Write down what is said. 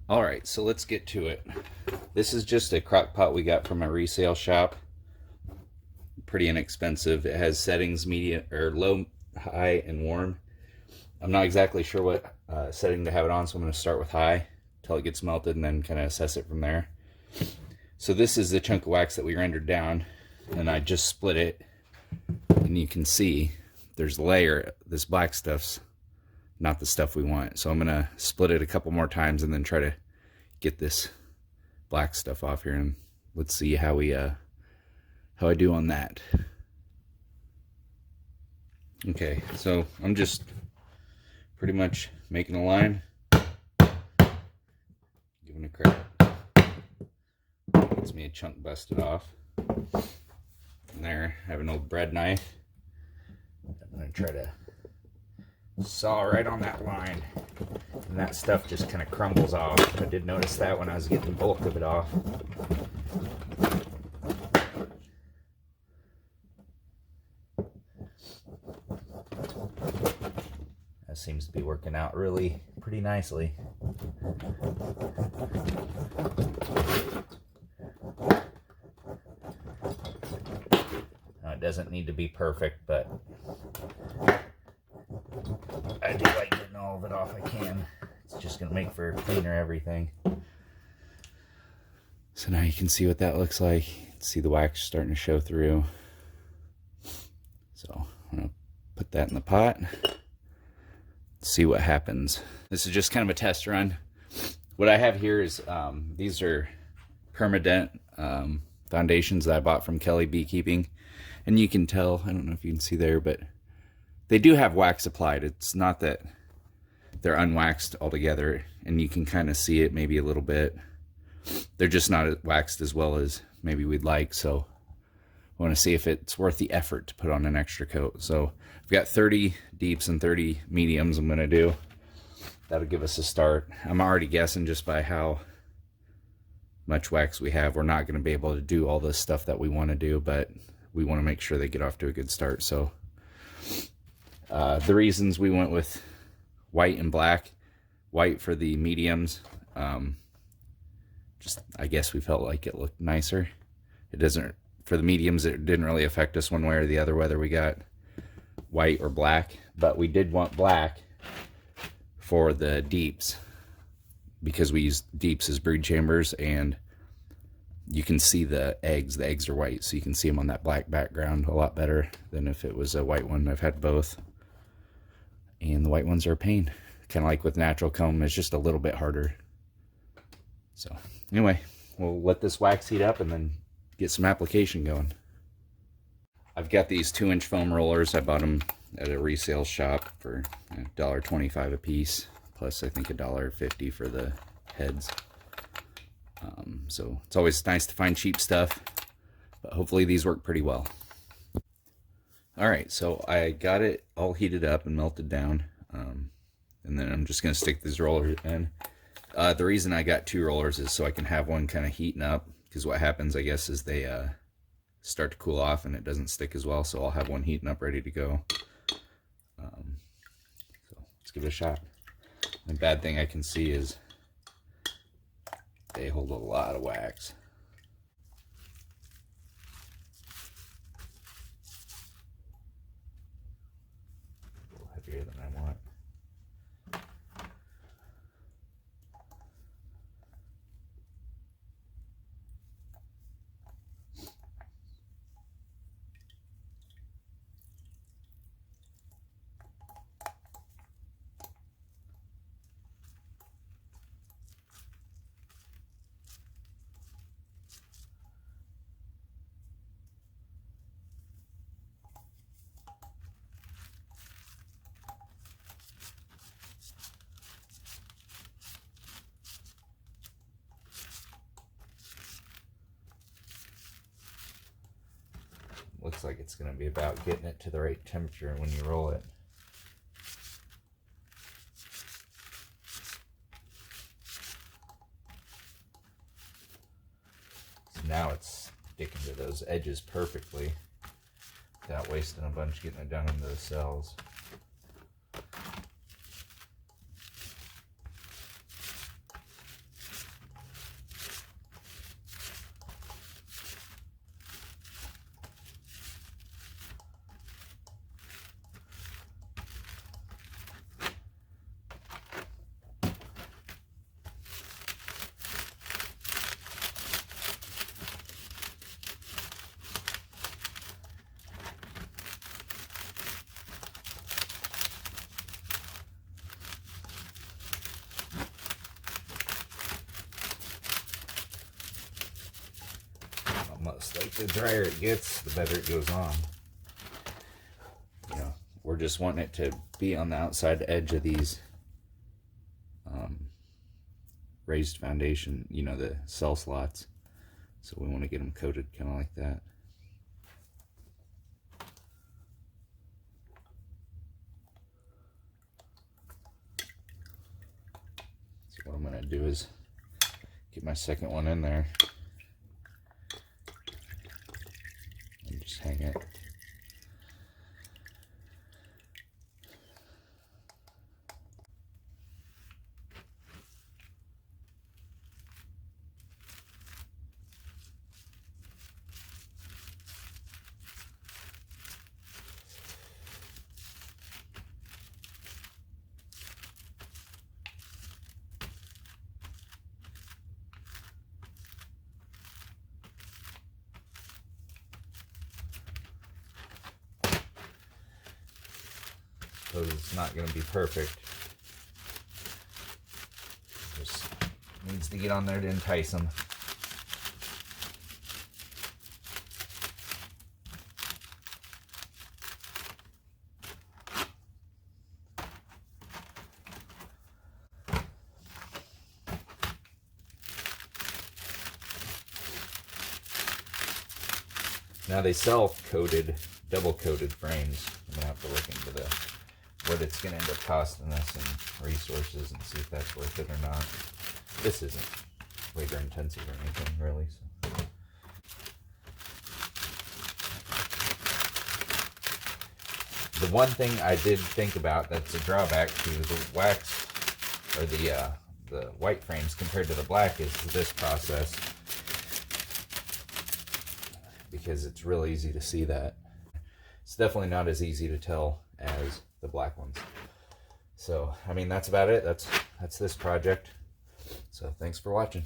All right, so let's get to it. This is just a crock pot we got from a resale shop. Pretty inexpensive. It has settings medium or low, high, and warm. I'm not exactly sure what setting to have it on, so I'm going to start with high until it gets melted and then kind of assess it from there. So this is the chunk of wax that we rendered down, and I just split it, and you can see there's a layer. This black stuff's not the stuff we want, so I'm going to split it a couple more times and then try to get this black stuff off here, and let's see how I do on that. Okay, so I'm just pretty much making a line, giving a crack. Gets me a chunk busted off. And there, I have an old bread knife. I'm going to try to saw right on that line. And that stuff just kind of crumbles off. I did notice that when I was getting the bulk of it off. That seems to be working out really pretty nicely. Now, it doesn't need to be perfect, but I do like getting all of it off I can. It's just going to make for cleaner everything. So now you can see what that looks like. See the wax starting to show through. So I'm going to put that in the pot. See what happens. This is just kind of a test run. What I have here is these are permanent foundations that I bought from Kelly Beekeeping, and you can tell, I don't know if you can see there, but they do have wax applied. It's not that they're unwaxed altogether, and you can kind of see it maybe a little bit. They're just not waxed as well as maybe we'd like, so I want to see if it's worth the effort to put on an extra coat. So I've got 30 deeps and 30 mediums I'm going to do. That'll give us a start. I'm already guessing just by how much wax we have, we're not going to be able to do all this stuff that we want to do, but we want to make sure they get off to a good start. So the reasons we went with white and black, white for the mediums, just I guess we felt like it looked nicer. It doesn't, for the mediums, it didn't really affect us one way or the other whether we got white or black, but we did want black for the deeps because we use deeps as brood chambers, and you can see the eggs. The eggs are white, so you can see them on that black background a lot better than if it was a white one. I've had both, and the white ones are a pain. Kind of like with natural comb, it's just a little bit harder. So anyway, we'll let this wax heat up and then get some application going. I've got these 2-inch foam rollers. I bought them at a resale shop for $1.25 a piece, plus I think $1.50 for the heads. So it's always nice to find cheap stuff, but hopefully these work pretty well. All right, so I got it all heated up and melted down, and then I'm just going to stick these rollers in. The reason I got 2 rollers is so I can have one kind of heating up, because what happens, I guess, is they start to cool off and it doesn't stick as well, so I'll have one heating up ready to go. So let's give it a shot. The bad thing I can see is they hold a lot of wax. A little heavier than I want. Looks like it's going to be about getting it to the right temperature when you roll it. So now it's sticking to those edges perfectly without wasting a bunch getting it down into the cells. looks like the drier it gets, the better it goes on. You know, we're just wanting it to be on the outside edge of these raised foundation, you know, the cell slots. So we want to get them coated kind of like that. So what I'm going to do is get my second one in there and just hang it. So it's not going to be perfect. Just needs to get on there to entice them. Now they sell coated, double coated frames. I'm gonna have to look into what it's gonna end up costing us in resources and see if that's worth it or not. This isn't labor intensive or anything really. So. The one thing I did think about that's a drawback to the wax or the white frames compared to the black is this process, because it's real easy to see that. It's definitely not as easy to tell as the black ones. So, I mean, that's about it. That's this project. So, thanks for watching.